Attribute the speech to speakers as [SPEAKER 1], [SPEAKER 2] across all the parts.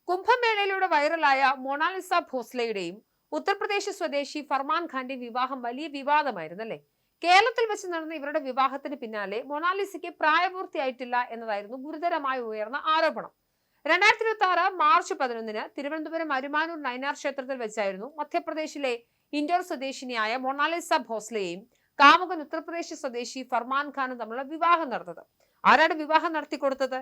[SPEAKER 1] കുംഭമേളയിലൂടെ വൈറലായ മൊണാലിസ ഭോസ്ലെയുടെയും ഉത്തർപ്രദേശ് സ്വദേശി ഫർമാൻ ഖാന്റെ വിവാഹം വലിയ വിവാദമായിരുന്നല്ലേ. കേരളത്തിൽ വെച്ച് നടന്ന ഇവരുടെ വിവാഹത്തിന് പിന്നാലെ മൊണാലിസയ്ക്ക് പ്രായപൂർത്തിയായിട്ടില്ല എന്നതായിരുന്നു ഗുരുതരമായി ഉയർന്ന ആരോപണം. 2026 മാർച്ച് 11 തിരുവനന്തപുരം അരുമാനൂർ നയനാർ ക്ഷേത്രത്തിൽ വെച്ചായിരുന്നു മധ്യപ്രദേശിലെ ഇൻഡോർ സ്വദേശിനിയായ മൊണാലിസ ഭോസ്ലെയും കാമുകൻ ഉത്തർപ്രദേശ് സ്വദേശി ഫർമാൻ ഖാനും തമ്മിലുള്ള വിവാഹം നടന്നത്. ആരാണ് വിവാഹം നടത്തിക്കൊടുത്തത്?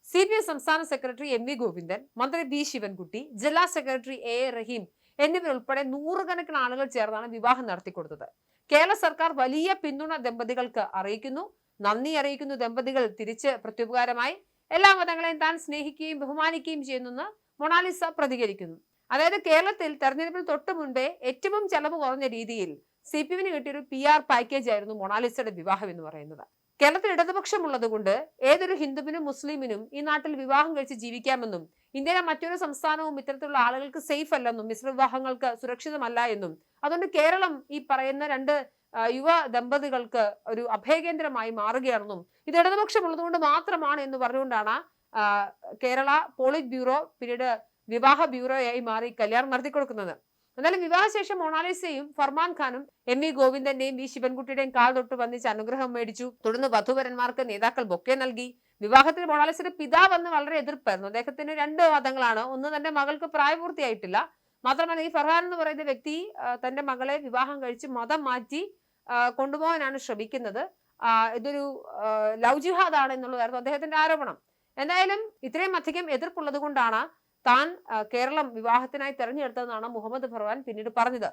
[SPEAKER 1] CPI സംസ്ഥാന സെക്രട്ടറി MV ഗോവിന്ദൻ, മന്ത്രി B ശിവൻകുട്ടി, ജില്ലാ സെക്രട്ടറി A റഹീം എന്നിവരുൾപ്പെടെ നൂറുകണക്കിന് ആളുകൾ ചേർന്നാണ് വിവാഹം നടത്തിക്കൊടുത്തത്. കേരള സർക്കാർ വലിയ പിന്തുണ ദമ്പതികൾക്ക് അറിയിക്കുന്നു, നന്ദി അറിയിക്കുന്നു. ദമ്പതികൾ തിരിച്ച് പ്രത്യുപകാരമായി എല്ലാ മതങ്ങളെയും താൻ സ്നേഹിക്കുകയും ബഹുമാനിക്കുകയും ചെയ്യുന്നെന്ന് മൊണാലിസ പ്രതികരിക്കുന്നു. അതായത് കേരളത്തിൽ തെരഞ്ഞെടുപ്പിന് തൊട്ട് മുൻപേ ഏറ്റവും ചെലവ് കുറഞ്ഞ രീതിയിൽ CPIന് കിട്ടിയൊരു PR പാക്കേജ് ആയിരുന്നു മൊണാലിസയുടെ വിവാഹം എന്ന് പറയുന്നത്. കേരളത്തിൽ ഇടതുപക്ഷമുള്ളത് കൊണ്ട് ഏതൊരു ഹിന്ദുവിനും മുസ്ലിമിനും ഈ നാട്ടിൽ വിവാഹം കഴിച്ച് ജീവിക്കാമെന്നും ഇന്ത്യയിലെ മറ്റൊരു സംസ്ഥാനവും ഇത്തരത്തിലുള്ള ആളുകൾക്ക് സേഫ് അല്ലെന്നും മിശ്ര വിവാഹങ്ങൾക്ക് സുരക്ഷിതമല്ല എന്നും അതുകൊണ്ട് കേരളം ഈ പറയുന്ന രണ്ട് യുവ ദമ്പതികൾക്ക് ഒരു അഭയകേന്ദ്രമായി മാറുകയാണെന്നും ഇത് ഇടതുപക്ഷമുള്ളത് കൊണ്ട് മാത്രമാണ് എന്ന് പറഞ്ഞുകൊണ്ടാണ് കേരള പോളിറ്റ് ബ്യൂറോ പിന്നീട് വിവാഹ ബ്യൂറോയായി മാറി കല്യാണം നടത്തിക്കൊടുക്കുന്നത്. എന്നാലും വിവാഹശേഷം മൊണാലിസയും ഫർമാൻ ഖാനും MV ഗോവിന്ദന്റെയും B ശിവൻകുട്ടിയുടെയും കാൽ തൊട്ട് വന്നിച്ച് അനുഗ്രഹം മേടിച്ചു. തുടർന്ന് വധുവരന്മാർക്ക് നേതാക്കൾ ബൊക്കെ നൽകി. വിവാഹത്തിന് മൊണാലിസയുടെ പിതാവ് അന്ന് വളരെ എതിർപ്പായിരുന്നു. അദ്ദേഹത്തിന് രണ്ട് വാദങ്ങളാണ്. ഒന്ന്, തന്റെ മകൾക്ക് പ്രായപൂർത്തിയായിട്ടില്ല, മാത്രമല്ല ഈ ഫർഹാൻ എന്ന് പറയുന്ന വ്യക്തി തന്റെ മകളെ വിവാഹം കഴിച്ച് മതം മാറ്റി കൊണ്ടുപോകാനാണ് ശ്രമിക്കുന്നത്. ഇതൊരു ലവ് ജിഹാദാണ് എന്നുള്ളതായിരുന്നു അദ്ദേഹത്തിന്റെ ആരോപണം. എന്തായാലും ഇത്രയും അധികം എതിർപ്പുള്ളത് കൊണ്ടാണ് താൻ കേരളം വിവാഹത്തിനായി തെരഞ്ഞെടുത്തതെന്നാണ് മുഹമ്മദ് ഫർഹാൻ പിന്നീട് പറഞ്ഞത്.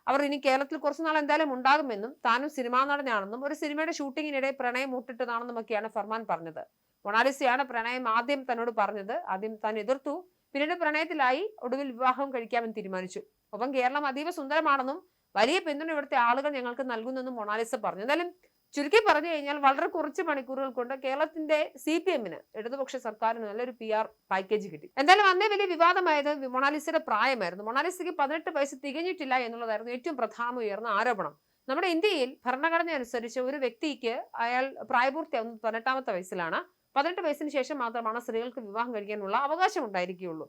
[SPEAKER 1] അവർ ഇനി കേരളത്തിൽ കുറച്ചു നാൾ എന്തായാലും ഉണ്ടാകുമെന്നും താനും സിനിമാ നടനാണെന്നും ഒരു സിനിമയുടെ ഷൂട്ടിങ്ങിനിടെ പ്രണയം മുട്ടിട്ടതാണെന്നും ഒക്കെയാണ് ഫർമാൻ പറഞ്ഞത്. മൊണാലിസയാണ് പ്രണയം ആദ്യം തന്നോട് പറഞ്ഞത്. ആദ്യം താൻ എതിർത്തു, പിന്നീട് പ്രണയത്തിലായി, ഒടുവിൽ വിവാഹം കഴിക്കാമെന്ന് തീരുമാനിച്ചു. ഒപ്പം കേരളം അതീവ സുന്ദരമാണെന്നും വലിയ പിന്തുണ ഇവിടുത്തെ ആളുകൾ ഞങ്ങൾക്ക് നൽകുന്നെന്നും മൊണാലിസ പറഞ്ഞു. എന്തായാലും ചുരുക്കി പറഞ്ഞു കഴിഞ്ഞാൽ വളരെ കുറച്ച് മണിക്കൂറുകൾ കൊണ്ട് കേരളത്തിന്റെ CPMന് ഇടതുപക്ഷ സർക്കാരിന് നല്ലൊരു PR പാക്കേജ് കിട്ടി. എന്തായാലും അന്നേ വലിയ വിവാദമായത് മൊണാലിസയുടെ പ്രായമായിരുന്നു. മൊണാലിസയ്ക്ക് 18 വയസ്സ് തികഞ്ഞിട്ടില്ല എന്നുള്ളതായിരുന്നു ഏറ്റവും പ്രധാന ഉയർന്ന ആരോപണം. നമ്മുടെ ഇന്ത്യയിൽ ഭരണഘടന അനുസരിച്ച് ഒരു വ്യക്തിക്ക് അയാൾ പ്രായപൂർത്തിയാവുന്നത് 18ാമത്തെ വയസ്സിലാണ്. 18 വയസ്സിന് ശേഷം മാത്രമാണ് സ്ത്രീകൾക്ക് വിവാഹം കഴിക്കാനുള്ള അവകാശം ഉണ്ടായിരിക്കുകയുള്ളൂ.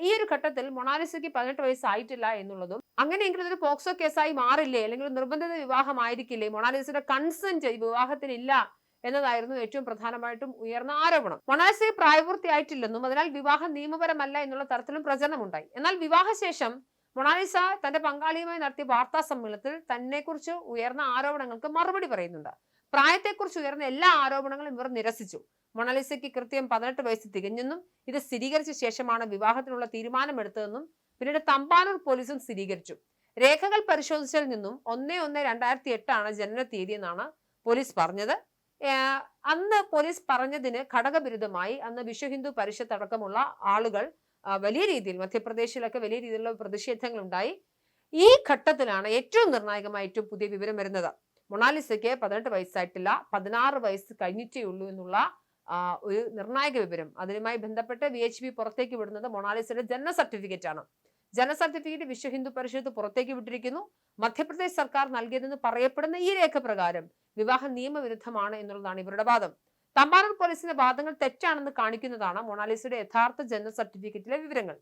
[SPEAKER 1] ഈ ഒരു ഘട്ടത്തിൽ മൊണാലിസയ്ക്ക് 18 വയസ്സായിട്ടില്ല എന്നുള്ളതും അങ്ങനെയെങ്കിൽ ഇതൊരു പോക്സോ കേസായി മാറില്ലേ, അല്ലെങ്കിൽ നിർബന്ധിത വിവാഹമായിരിക്കില്ലേ, മൊണാലിസയുടെ കൺസെന്റ് വിവാഹത്തിനില്ല എന്നതായിരുന്നു ഏറ്റവും പ്രധാനമായിട്ടും ഉയർന്ന ആരോപണം. മൊണാലിസയ്ക്ക് പ്രായപൂർത്തിയായിട്ടില്ലെന്നും അതിനാൽ വിവാഹം നിയമപരമല്ല എന്നുള്ള തരത്തിലും പ്രചരണമുണ്ടായി. എന്നാൽ വിവാഹശേഷം മൊണാലിസ തന്റെ പങ്കാളിയുമായി നടത്തിയ വാർത്താ സമ്മേളനത്തിൽ തന്നെക്കുറിച്ച് ഉയർന്ന ആരോപണങ്ങൾക്ക് മറുപടി പറയുന്നുണ്ട്. പ്രായത്തെക്കുറിച്ച് ഉയർന്ന എല്ലാ ആരോപണങ്ങളും ഇവർ നിരസിച്ചു. മൊണാലിസയ്ക്ക് കൃത്യം 18 വയസ്സ് തികഞ്ഞെന്നും ഇത് സ്ഥിരീകരിച്ച ശേഷമാണ് വിവാഹത്തിനുള്ള തീരുമാനമെടുത്തതെന്നും പിന്നീട് തമ്പാനൂർ പോലീസും സ്ഥിരീകരിച്ചു. രേഖകൾ പരിശോധിച്ചതിൽ നിന്നും 1/1/2008 ജനന തീയതി എന്നാണ് പോലീസ് പറഞ്ഞത്. അന്ന് പോലീസ് പറഞ്ഞതിന് ഘടകവിരുദ്ധമായി അന്ന് വിശ്വ ഹിന്ദു പരിഷത്ത് അടക്കമുള്ള ആളുകൾ വലിയ രീതിയിൽ മധ്യപ്രദേശിലൊക്കെ വലിയ രീതിയിലുള്ള പ്രതിഷേധങ്ങൾ ഉണ്ടായി. ഈ ഘട്ടത്തിലാണ് ഏറ്റവും നിർണായകമായ ഏറ്റവും പുതിയ വിവരം വരുന്നത്. മൊണാലിസയ്ക്ക് 18 വയസ്സായിട്ടില്ല, 16 വയസ്സ് കഴിഞ്ഞിട്ടേ ഉള്ളൂ എന്നുള്ള ഒരു നിർണായക വിവരം. അതിനുമായി ബന്ധപ്പെട്ട് VHP പുറത്തേക്ക് വിടുന്നത് മൊണാലിസയുടെ ജനന സർട്ടിഫിക്കറ്റ് ആണ്. ജനന സർട്ടിഫിക്കറ്റ് വിശ്വ ഹിന്ദു പരിഷത്ത് പുറത്തേക്ക് വിട്ടിരിക്കുന്നു. മധ്യപ്രദേശ് സർക്കാർ നൽകിയതെന്ന് പറയപ്പെടുന്ന ഈ രേഖ പ്രകാരം വിവാഹം നിയമവിരുദ്ധമാണ് എന്നുള്ളതാണ് ഇവരുടെ വാദം. തമ്പാനൂർ പോലീസിന്റെ വാദങ്ങൾ തെറ്റാണെന്ന് കാണിക്കുന്നതാണ് മൊണാലിസയുടെ യഥാർത്ഥ ജനന സർട്ടിഫിക്കറ്റിലെ വിവരങ്ങൾ.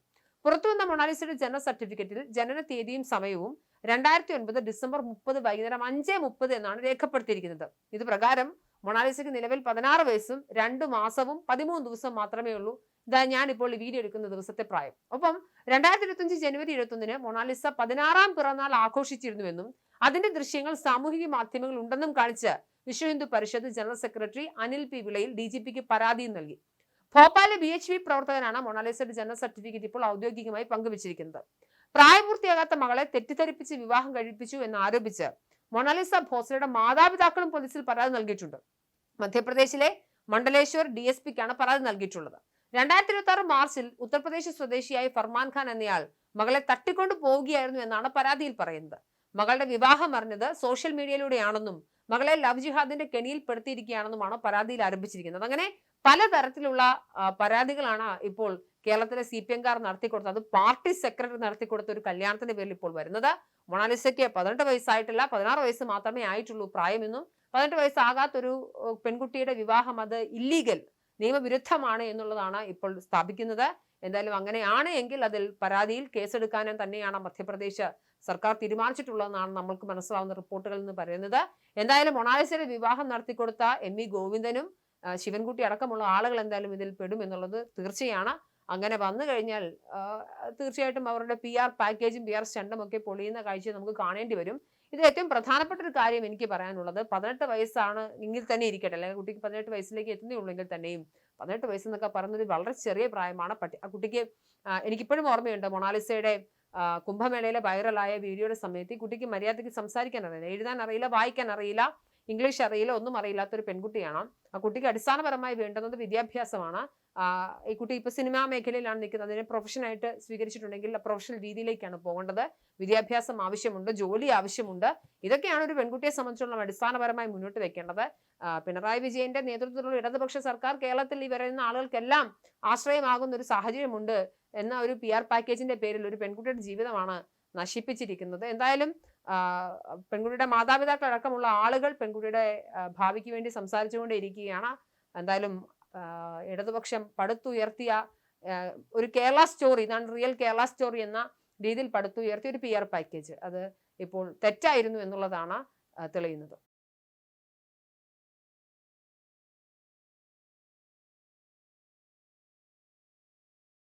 [SPEAKER 1] പുറത്തുവന്ന മൊണാലിസയുടെ ജനന സർട്ടിഫിക്കറ്റിൽ ജനന തീയതിയും സമയവും 2009 ഡിസംബർ 30 വൈകുന്നേരം 5:30 എന്നാണ് രേഖപ്പെടുത്തിയിരിക്കുന്നത്. ഇത് പ്രകാരം മൊണാലിസയ്ക്ക് നിലവിൽ 16 വയസ്സും 2 മാസവും 13 ദിവസം മാത്രമേ ഉള്ളൂ. ഇതാ ഞാനിപ്പോൾ ഈ വീഡിയോ എടുക്കുന്ന ദിവസത്തെ പ്രായം. ഒപ്പം 2025 ജനുവരി 21 മൊണാലിസ 16ാം പിറന്നാൾ ആഘോഷിച്ചിരുന്നുവെന്നും അതിന്റെ ദൃശ്യങ്ങൾ സാമൂഹിക മാധ്യമങ്ങളിൽ ഉണ്ടെന്നും കാണിച്ച് Vishwa Hindu Parishad general secretary Anil P വിളയിൽ DGPക്ക് പരാതിയും നൽകി. ഭോപ്പാലിലെ VHP പ്രവർത്തകനാണ് മൊണാലിസയുടെ ജനന സർട്ടിഫിക്കറ്റ് ഇപ്പോൾ ഔദ്യോഗികമായി പങ്കുവച്ചിരിക്കുന്നത്. പ്രായപൂർത്തിയാകാത്ത മകളെ തെറ്റിദ്ധരിപ്പിച്ച് വിവാഹം കഴിപ്പിച്ചു എന്ന് ആരോപിച്ച് മൊണാലിസ ഭോസ്ലെയുടെ മാതാപിതാക്കളും പോലീസിൽ പരാതി നൽകിയിട്ടുണ്ട്. മധ്യപ്രദേശിലെ മണ്ഡലേശ്വർ DSPക്കാണ് പരാതി നൽകിയിട്ടുള്ളത്. 2026 മാർച്ചിൽ ഉത്തർപ്രദേശ് സ്വദേശിയായ ഫർമാൻ ഖാൻ എന്നയാൾ മകളെ തട്ടിക്കൊണ്ടു പോവുകയായിരുന്നു എന്നാണ് പരാതിയിൽ പറയുന്നത്. മകളുടെ വിവാഹം അറിഞ്ഞത് സോഷ്യൽ മീഡിയയിലൂടെയാണെന്നും മകളെ ലവ് ജിഹാദിന്റെ കെണിയിൽ പെടുത്തിയിരിക്കുകയാണെന്നുമാണ് പരാതിയിൽ ആരംഭിച്ചിരിക്കുന്നത്. അങ്ങനെ പലതരത്തിലുള്ള പരാതികളാണ് ഇപ്പോൾ കേരളത്തിലെ CPMകാർ നടത്തിക്കൊടുത്തത്. അത് പാർട്ടി സെക്രട്ടറി നടത്തിക്കൊടുത്ത ഒരു കല്യാണത്തിന്റെ പേരിൽ ഇപ്പോൾ വരുന്നത്. മൊണാലിസയ്ക്ക് 18 വയസ്സായിട്ടില്ല, 16 വയസ്സ് മാത്രമേ ആയിട്ടുള്ളൂ പ്രായമെന്നും 18 വയസ്സാകാത്തൊരു പെൺകുട്ടിയുടെ വിവാഹം അത് ഇല്ലീഗൽ, നിയമവിരുദ്ധമാണ് എന്നുള്ളതാണ് ഇപ്പോൾ സ്ഥാപിക്കുന്നത്. എന്തായാലും അങ്ങനെയാണ് എങ്കിൽ അതിൽ പരാതിയിൽ കേസെടുക്കാനും തന്നെയാണ് മധ്യപ്രദേശ് സർക്കാർ തീരുമാനിച്ചിട്ടുള്ളതെന്നാണ് നമ്മൾക്ക് മനസ്സിലാവുന്ന റിപ്പോർട്ടുകളിൽ നിന്ന് പറയുന്നത്. എന്തായാലും മൊണാലിസയുടെ വിവാഹം നടത്തിക്കൊടുത്ത MV ഗോവിന്ദനും ശിവൻകുട്ടി അടക്കമുള്ള ആളുകൾ എന്തായാലും ഇതിൽ പെടും എന്നുള്ളത് തീർച്ചയാണ്. അങ്ങനെ വന്നു കഴിഞ്ഞാൽ തീർച്ചയായിട്ടും അവരുടെ PR പാക്കേജും PR സ്റ്റണ്ടും ഒക്കെ പൊളിയുന്ന കാഴ്ച നമുക്ക് കാണേണ്ടി വരും. ഇത് ഏറ്റവും പ്രധാനപ്പെട്ട ഒരു കാര്യം എനിക്ക് പറയാനുള്ളത്, 18 വയസ്സാണ് എങ്കിൽ തന്നെ ഇരിക്കട്ടെ, അല്ലെങ്കിൽ കുട്ടിക്ക് 18 വയസ്സിലേക്ക് എത്തുന്നേ ഉള്ളെങ്കിൽ തന്നെയും 18 വയസ്സെന്നൊക്കെ പറയുന്നത് വളരെ ചെറിയ പ്രായമാണ്. ആ കുട്ടിക്ക് എനിക്കിപ്പോഴും ഓർമ്മയുണ്ട് മൊണാലിസയുടെ കുംഭമേളയിലെ വൈറലായ വീഡിയോയുടെ സമയത്ത് ഈ കുട്ടിക്ക് മര്യാദയ്ക്ക് സംസാരിക്കാൻ അറിയില്ല, എഴുതാൻ അറിയില്ല, വായിക്കാൻ അറിയില്ല, ഇംഗ്ലീഷ് അറിയില്ല, ഒന്നും അറിയില്ലാത്തൊരു പെൺകുട്ടിയാണ്. ആ കുട്ടിക്ക് അടിസ്ഥാനപരമായി വേണ്ടുന്നത് വിദ്യാഭ്യാസമാണ്. ഈ കുട്ടി ഇപ്പൊ സിനിമാ മേഖലയിലാണ് നിൽക്കുന്നത്, അതിനെ പ്രൊഫഷനായിട്ട് സ്വീകരിച്ചിട്ടുണ്ടെങ്കിൽ പ്രൊഫഷണൽ രീതിയിലേക്കാണ് പോകേണ്ടത്. വിദ്യാഭ്യാസം ആവശ്യമുണ്ട്, ജോലി ആവശ്യമുണ്ട്. ഇതൊക്കെയാണ് ഒരു പെൺകുട്ടിയെ സംബന്ധിച്ചുള്ള അടിസ്ഥാനപരമായി മുന്നോട്ട് വെക്കേണ്ടത്. പിണറായി വിജയന്റെ നേതൃത്വത്തിലുള്ള ഇടതുപക്ഷ സർക്കാർ കേരളത്തിൽ ഈ വരുന്ന ആളുകൾക്കെല്ലാം ആശ്രയമാകുന്ന ഒരു സാഹചര്യമുണ്ട് എന്ന ഒരു PR പാക്കേജിന്റെ പേരിൽ ഒരു പെൺകുട്ടിയുടെ ജീവിതമാണ് നശിപ്പിച്ചിരിക്കുന്നത്. എന്തായാലും പെൺകുട്ടിയുടെ മാതാപിതാക്കൾ അടക്കമുള്ള ആളുകൾ പെൺകുട്ടിയുടെ ഭാവിക്ക് വേണ്ടി സംസാരിച്ചുകൊണ്ടേയിരിക്കുകയാണ്. എന്തായാലും ഇടതുപക്ഷം പടുത്തുയർത്തിയ ഒരു കേരള സ്റ്റോറി, ഇതാണ് റിയൽ കേരള സ്റ്റോറി എന്ന രീതിയിൽ പടുത്തുയർത്തിയ ഒരു PR പാക്കേജ് അത് ഇപ്പോൾ തെറ്റായിരുന്നു എന്നുള്ളതാണ് തെളിയുന്നത്.